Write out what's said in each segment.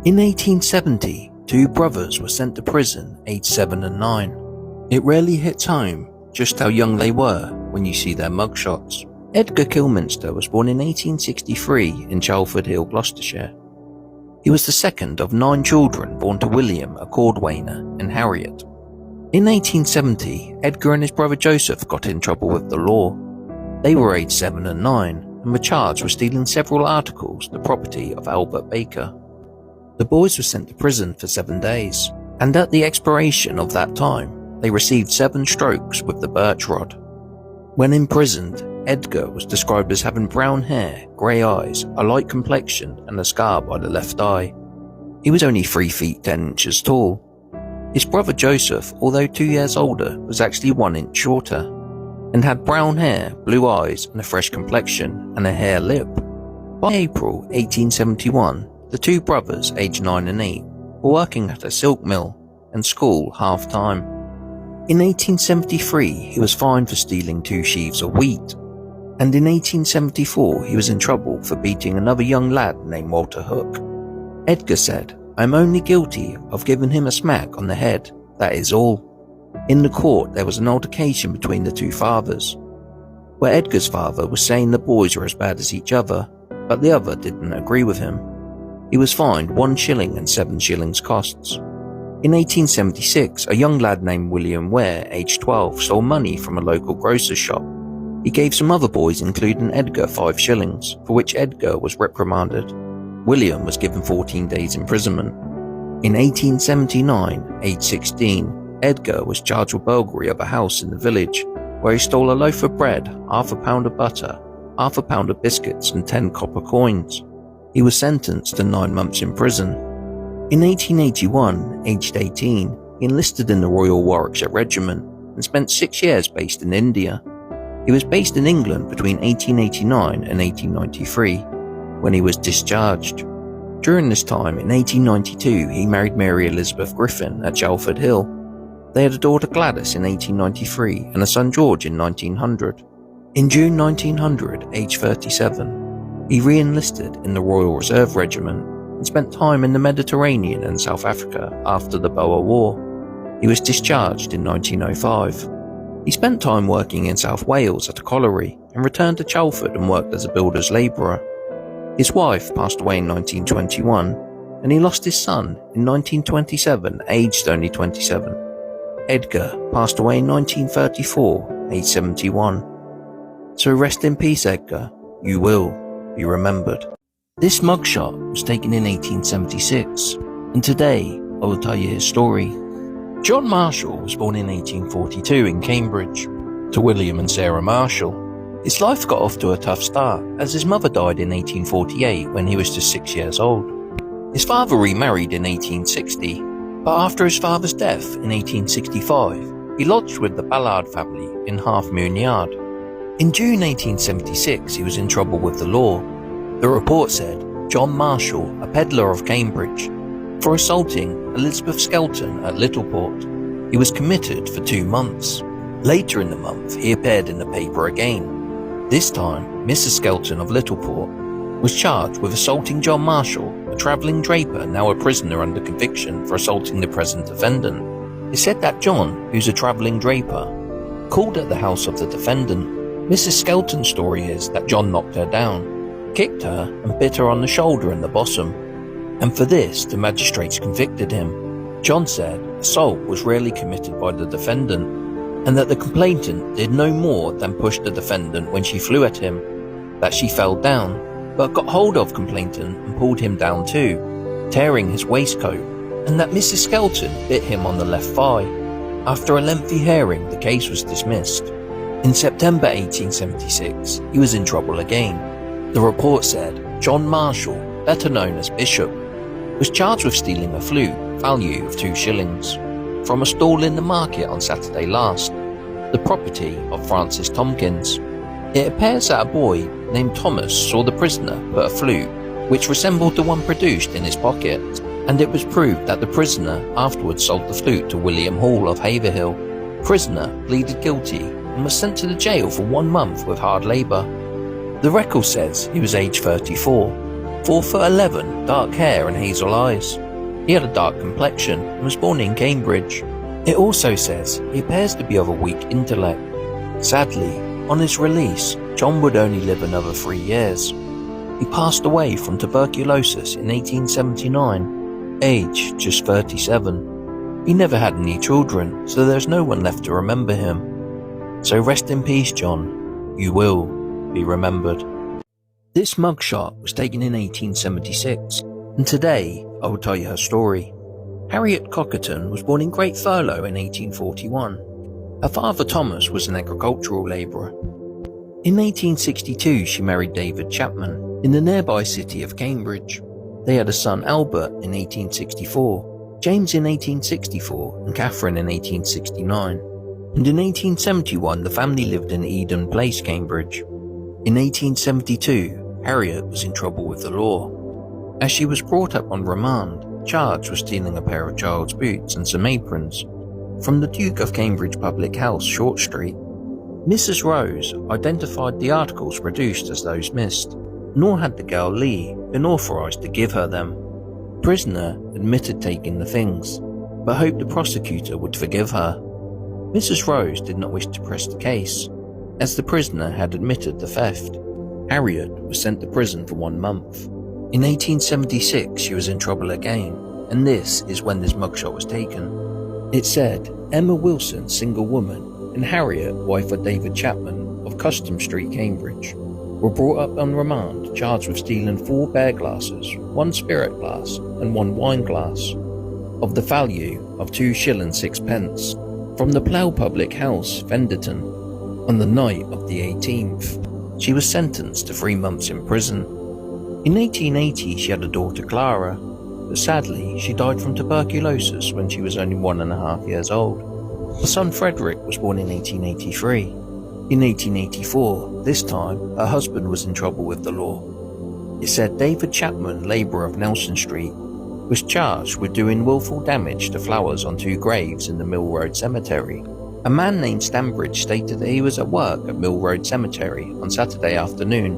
In 1870, two brothers were sent to prison aged 7 and 9. It rarely hits home just how young they were when you see their mugshots. Edgar Kilminster was born in 1863 in Chalford Hill, Gloucestershire. He was the second of 9 children born to William, a cordwainer, and Harriet. In 1870, Edgar and his brother Joseph got in trouble with the law. They were aged 7 and 9 and were charged with stealing several articles, the property of Albert Baker. The boys were sent to prison for 7 days, and at the expiration of that time, they received 7 strokes with the birch rod. When imprisoned, Edgar was described as having brown hair, grey eyes, a light complexion, and a scar by the left eye. He was only 3 feet 10 inches tall. His brother Joseph, although 2 years older, was actually 1 inch shorter, and had brown hair, blue eyes, and a fresh complexion, and a hare lip. By April 1871, the 2 brothers, aged 9 and 8, were working at a silk mill and school half-time. In 1873, he was fined for stealing 2 sheaves of wheat, and in 1874 he was in trouble for beating another young lad named Walter Hook. Edgar said, "I'm only guilty of giving him a smack on the head, that is all." In the court there was an altercation between the 2 fathers, where Edgar's father was saying the boys were as bad as each other, but the other didn't agree with him. He was fined 1 shilling and 7 shillings costs. In 1876, a young lad named William Ware, aged 12, stole money from a local grocer's shop. He gave some other boys, including Edgar, 5 shillings, for which Edgar was reprimanded. William was given 14 days imprisonment. In 1879, aged 16, Edgar was charged with burglary of a house in the village, where he stole a loaf of bread, half a pound of butter, half a pound of biscuits, and 10 copper coins. He was sentenced to 9 months in prison. In 1881, aged 18, he enlisted in the Royal Warwickshire Regiment and spent 6 years based in India. He was based in England between 1889 and 1893, when he was discharged. During this time, in 1892, he married Mary Elizabeth Griffin at Chalford Hill. They had a daughter Gladys in 1893 and a son George in 1900. In June 1900, aged 37, he re-enlisted in the Royal Reserve Regiment and spent time in the Mediterranean and South Africa after the Boer War. He was discharged in 1905. He spent time working in South Wales at a colliery and returned to Chalford and worked as a builder's labourer. His wife passed away in 1921 and he lost his son in 1927, aged only 27. Edgar passed away in 1934, aged 71. So rest in peace, Edgar. You will be remembered. This mugshot was taken in 1876, and today I will tell you his story. John Marshall was born in 1842 in Cambridge to William and Sarah Marshall. His life got off to a tough start, as his mother died in 1848 when he was just 6 years old. His father remarried in 1860, but after his father's death in 1865, he lodged with the Ballard family in Half Moon Yard. In June 1876, he was in trouble with the law. The report said John Marshall, a peddler of Cambridge, for assaulting Elizabeth Skelton at Littleport. He was committed for 2 months. Later in the month, he appeared in the paper again. This time, Mrs. Skelton of Littleport was charged with assaulting John Marshall, a travelling draper now a prisoner under conviction for assaulting the present defendant. It said that John, who's a travelling draper, called at the house of the defendant. Mrs. Skelton's story is that John knocked her down, kicked her and bit her on the shoulder and the bosom, and for this the magistrates convicted him. John said assault was rarely committed by the defendant, and that the complainant did no more than push the defendant when she flew at him, that she fell down, but got hold of complainant and pulled him down too, tearing his waistcoat, and that Mrs. Skelton bit him on the left thigh. After a lengthy hearing, the case was dismissed. In September 1876, he was in trouble again. The report said John Marshall, better known as Bishop, was charged with stealing a flute, value of 2 shillings, from a stall in the market on Saturday last, the property of Francis Tomkins. It appears that a boy named Thomas saw the prisoner put a flute, which resembled the one produced, in his pocket, and it was proved that the prisoner afterwards sold the flute to William Hall of Haverhill. Prisoner pleaded guilty and was sent to the jail for 1 month with hard labour. The record says he was aged 34. 4'11", dark hair and hazel eyes. He had a dark complexion and was born in Cambridge. It also says he appears to be of a weak intellect. Sadly, on his release, John would only live another 3 years. He passed away from tuberculosis in 1879, aged just 37. He never had any children, so there's no one left to remember him. So rest in peace, John. You will be remembered. This mugshot was taken in 1876, and today I will tell you her story. Harriet Cockerton was born in Great Furlough in 1841. Her father Thomas was an agricultural labourer. In 1862 she married David Chapman in the nearby city of Cambridge. They had a son Albert in 1864, James in 1864 and Catherine in 1869. And in 1871 the family lived in Eden Place, Cambridge. In 1872 Harriet was in trouble with the law, as she was brought up on remand, charged with stealing a pair of child's boots and some aprons from the Duke of Cambridge public house, Short Street. Mrs. Rose identified the articles produced as those missed, nor had the girl Lee been authorised to give her them. The prisoner admitted taking the things, but hoped the prosecutor would forgive her. Mrs. Rose did not wish to press the case, as the prisoner had admitted the theft. Harriet was sent to prison for 1 month. In 1876 she was in trouble again, and this is when this mugshot was taken. It said Emma Wilson, single woman, and Harriet, wife of David Chapman of Custom Street, Cambridge, were brought up on remand charged with stealing 4 beer glasses, 1 spirit glass and 1 wine glass, of the value of 2 shillings 6 from the Plough public house, Fenderton, on the night of the 18th. She was sentenced to 3 months in prison. In 1880 she had a daughter Clara, but sadly she died from tuberculosis when she was only 1.5 years old. Her son Frederick was born in 1883. In 1884, this time, her husband was in trouble with the law. It said David Chapman, labourer of Nelson Street, was charged with doing willful damage to flowers on 2 graves in the Mill Road Cemetery. A man named Stambridge stated that he was at work at Mill Road Cemetery on Saturday afternoon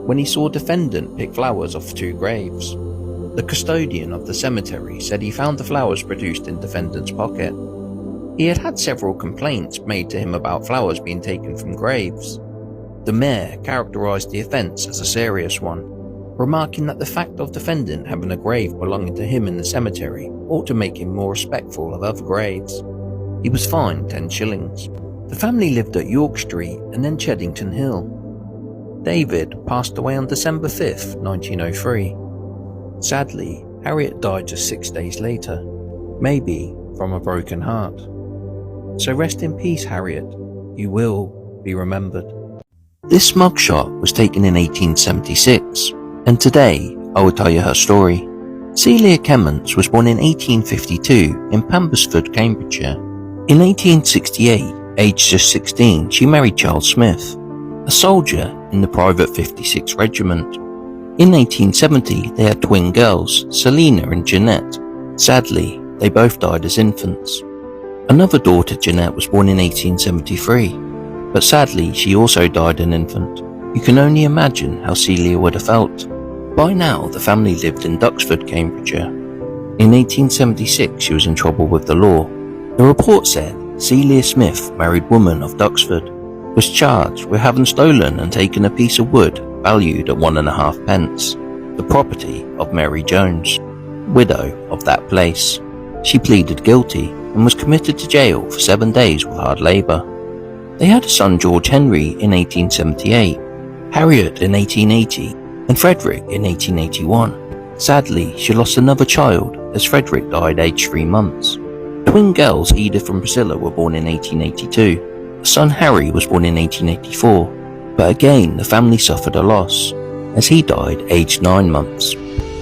when he saw defendant pick flowers off 2 graves. The custodian of the cemetery said he found the flowers produced in defendant's pocket. He had had several complaints made to him about flowers being taken from graves. The mayor characterised the offence as a serious one, remarking that the fact of defendant having a grave belonging to him in the cemetery ought to make him more respectful of other graves. He was fined 10 shillings. The family lived at York Street and then Cheddington Hill. David passed away on December 5th, 1903. Sadly, Harriet died just 6 days later, maybe from a broken heart. So rest in peace, Harriet. You will be remembered. This mugshot was taken in 1876, and today I will tell you her story. Celia Smith was born in 1852 in Pambersford, Cambridgeshire. In 1868, aged just 16, she married Charles Smith, a soldier in the Private 56 Regiment. In 1870, they had twin girls, Selina and Jeanette. Sadly, they both died as infants. Another daughter, Jeanette, was born in 1873, but sadly she also died an infant. You can only imagine how Celia would have felt. By now, the family lived in Duxford, Cambridgeshire. In 1876, she was in trouble with the law. The report said Celia Smith, married woman of Duxford, was charged with having stolen and taken a piece of wood valued at 1.5 pence, the property of Mary Jones, widow of that place. She pleaded guilty and was committed to jail for 7 days with hard labour. They had a son, George Henry, in 1878, Harriet in 1880, and Frederick in 1881. Sadly, she lost another child as Frederick died aged 3 months. Twin girls Edith and Priscilla were born in 1882. A son Harry was born in 1884, but again the family suffered a loss, as he died aged 9 months.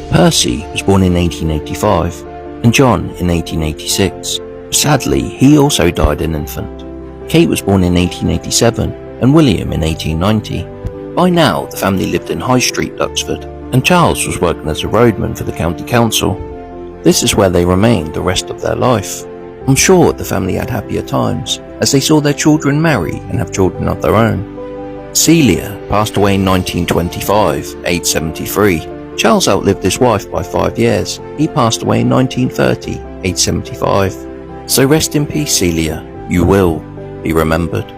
Percy was born in 1885, and John in 1886. Sadly, he also died an infant. Kate was born in 1887, and William in 1890. By now, the family lived in High Street, Duxford, and Charles was working as a roadman for the county council. This is where they remained the rest of their life. I'm sure the family had happier times, as they saw their children marry and have children of their own. Celia passed away in 1925, aged 73. Charles outlived his wife by 5 years. He passed away in 1930, aged 75. So rest in peace, Celia. You will be remembered.